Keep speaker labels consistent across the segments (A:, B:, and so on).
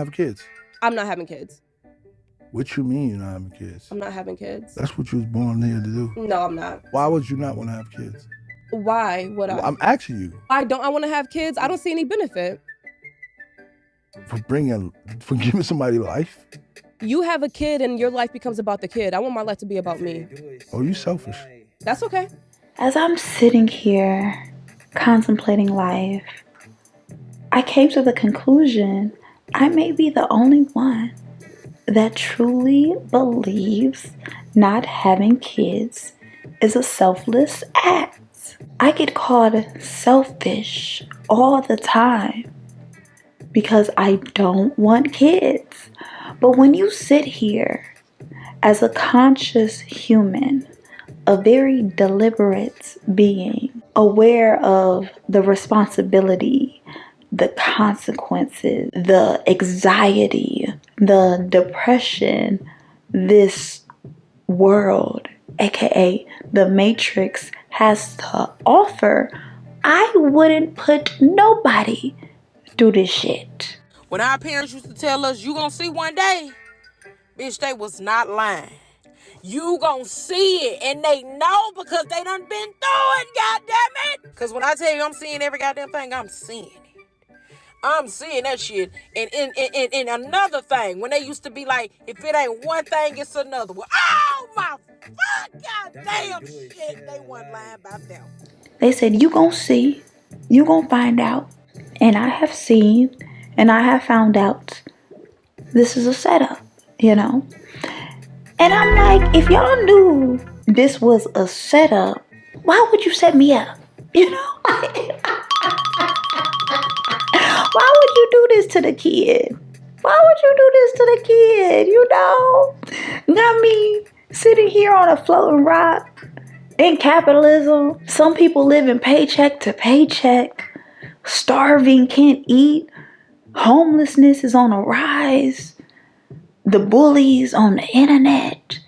A: have kids.
B: I'm not having kids.
A: What you mean you're not having kids?
B: I'm not having kids.
A: That's what you was born here to do.
B: No, I'm not.
A: Why would you not want to have kids?
B: Why would I?
A: I'm asking you.
B: Why don't I want to have kids? I don't see any benefit.
A: For giving somebody life?
B: You have a kid and your life becomes about the kid. I want my life to be about me.
A: Oh, you selfish.
B: That's okay.
C: As I'm sitting here contemplating life, I came to the conclusion I may be the only one that truly believes not having kids is a selfless act. I get called selfish all the time because I don't want kids. But when you sit here as a conscious human, a very deliberate being, aware of the responsibility, the consequences, the anxiety, the depression this world, aka the Matrix, has to offer, I wouldn't put nobody through this shit.
D: When our parents used to tell us, you gonna see one day, bitch, they was not lying. You gonna see it, and they know because they done been through it, goddammit. Because when I tell you I'm seeing every goddamn thing, I'm seeing it. I'm seeing that shit. And another thing, when they used to be like, if it ain't one thing, it's another one. Oh my fuck, goddamn shit. They weren't lying about them.
C: They said, you gonna see, you gonna find out. And I have seen, and I have found out this is a setup, you know? And I'm like, if y'all knew this was a setup, why would you set me up? You know? Why would you do this to the kid? Why would you do this to the kid? You know? Got me sitting here on a floating rock in capitalism. Some people living paycheck to paycheck, starving, can't eat. Homelessness is on a rise. The bullies on the internet.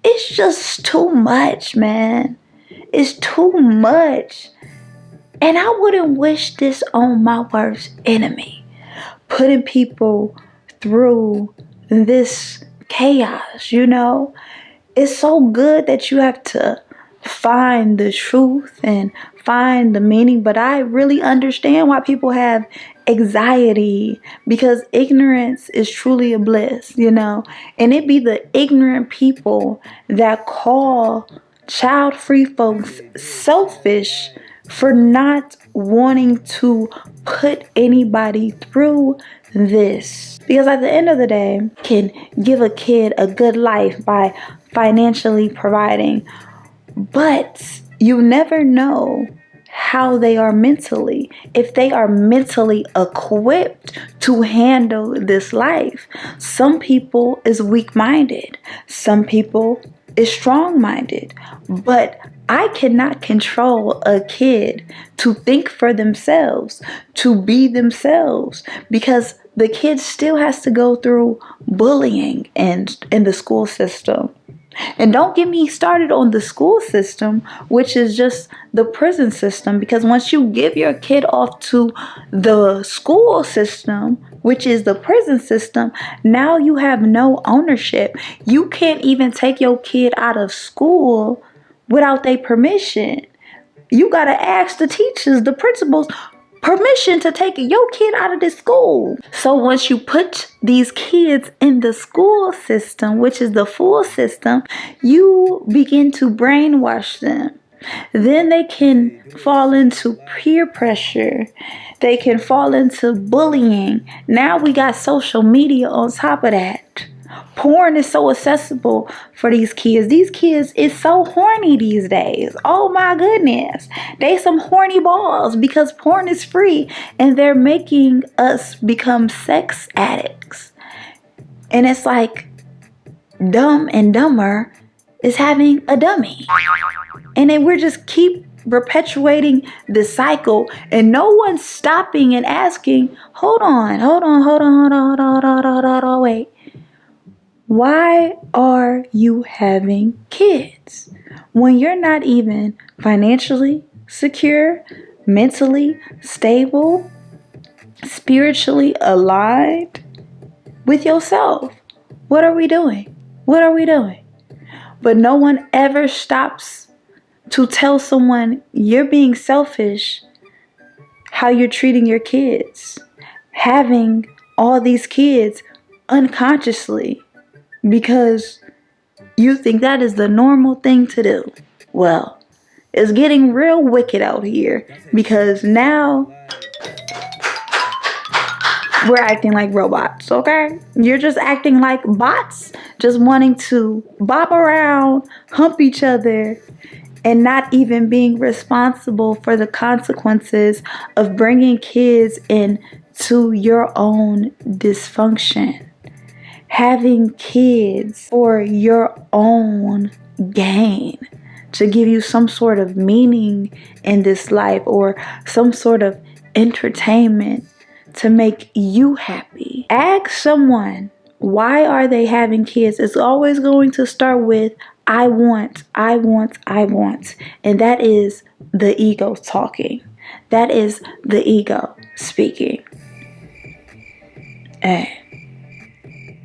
C: It's just too much, man. It's too much. And I wouldn't wish this on my worst enemy. Putting people through this chaos, you know? It's so good that you have to find the truth and find the meaning, but I really understand why people have anxiety, because ignorance is truly a bliss, you know? And it be the ignorant people that call child-free folks selfish for not wanting to put anybody through this. Because at the end of the day, can give a kid a good life by financially providing, but you never know how they are mentally, if they are mentally equipped to handle this life. Some people is weak-minded, some people is strong-minded, but I cannot control a kid to think for themselves, to be themselves, because the kid still has to go through bullying and in the school system. And don't get me started on the school system, which is just the prison system, because once you give your kid off to the school system, which is the prison system, now you have no ownership. You can't even take your kid out of school without their permission. You got to ask the teachers, the principals, permission to take your kid out of this school. So once you put these kids in the school system, which is the full system, you begin to brainwash them. Then they can fall into peer pressure. They can fall into bullying. Now we got social media on top of that. Porn is so accessible for these kids. These kids is so horny these days. Oh my goodness. They some horny balls because porn is free and they're making us become sex addicts. And it's like Dumb and Dumber is having a dummy. And then we're just keep perpetuating the cycle and no one's stopping and asking, hold on, wait. Why are you having kids when you're not even financially secure, mentally stable, spiritually aligned? with yourself. What are we doing? What are we doing? But no one ever stops to tell someone you're being selfish how you're treating your kids. Having all these kids unconsciously because you think that is the normal thing to do. Well, it's getting real wicked out here because now we're acting like robots, okay? You're just acting like bots, just wanting to bop around, hump each other, and not even being responsible for the consequences of bringing kids into your own dysfunction. Having kids for your own gain, to give you some sort of meaning in this life or some sort of entertainment to make you happy. Ask someone, why are they having kids? It's always going to start with, I want. And that is the ego talking. That is the ego speaking. Hey,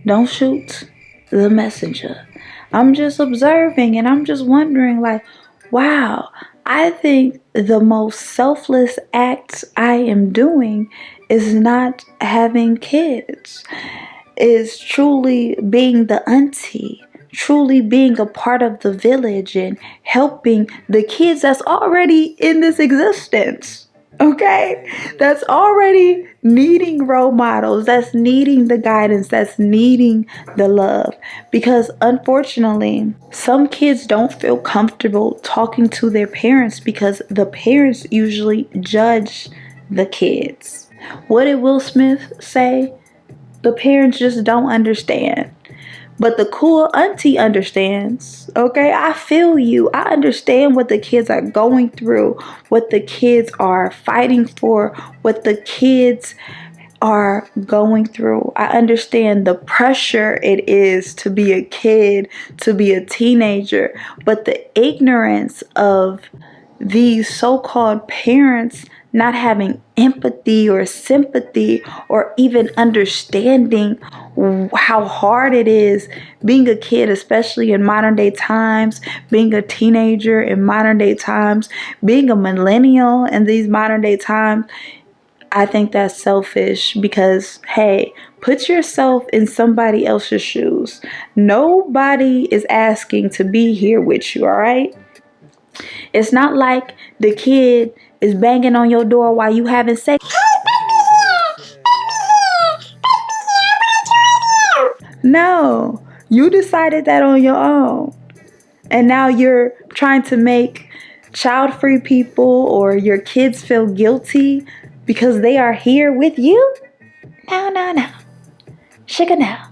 C: don't shoot the messenger. I'm just observing and I'm just wondering, like, wow, I think the most selfless act I am doing is not having kids, is truly being the auntie, truly being a part of the village and helping the kids that's already in this existence. Okay, that's already needing role models, that's needing the guidance, that's needing the love. Because unfortunately, some kids don't feel comfortable talking to their parents because the parents usually judge the kids. What did Will Smith say? The parents just don't understand. But the cool auntie understands, okay? I feel you. I understand what the kids are going through, what the kids are fighting for, what the kids are going through. I understand the pressure it is to be a kid, to be a teenager. But the ignorance of these so-called parents not having empathy or sympathy or even understanding how hard it is being a kid, especially in modern day times, being a teenager in modern day times, being a millennial in these modern day times. I think that's selfish because, hey, put yourself in somebody else's shoes. Nobody is asking to be here with you, all right? It's not like the kid is banging on your door while you having sex. No, you decided that on your own. And now you're trying to make child-free people or your kids feel guilty because they are here with you? No. Sugar now.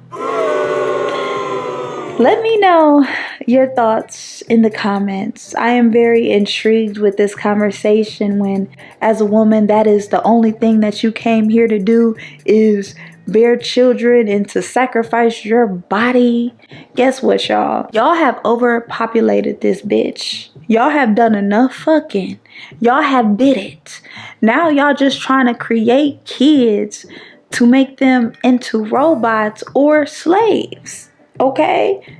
C: Let me know your thoughts in the comments. I am very intrigued with this conversation when, as a woman, that is the only thing that you came here to do is bear children and to sacrifice your body. Guess what, y'all? Y'all have overpopulated this bitch. Y'all have done enough fucking. Y'all have did it. Now y'all just trying to create kids to make them into robots or slaves. Okay?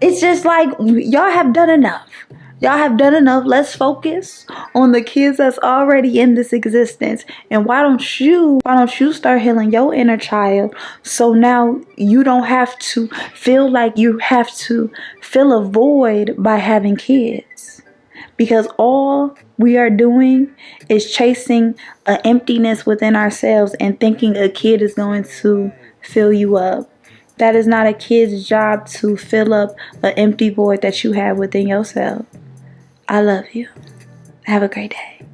C: It's just like y'all have done enough. Y'all have done enough. Let's focus on the kids that's already in this existence. And why don't you start healing your inner child so now you don't have to feel like you have to fill a void by having kids? Because all we are doing is chasing an emptiness within ourselves and thinking a kid is going to fill you up. That is not a kid's job to fill up an empty void that you have within yourself. I love you. Have a great day.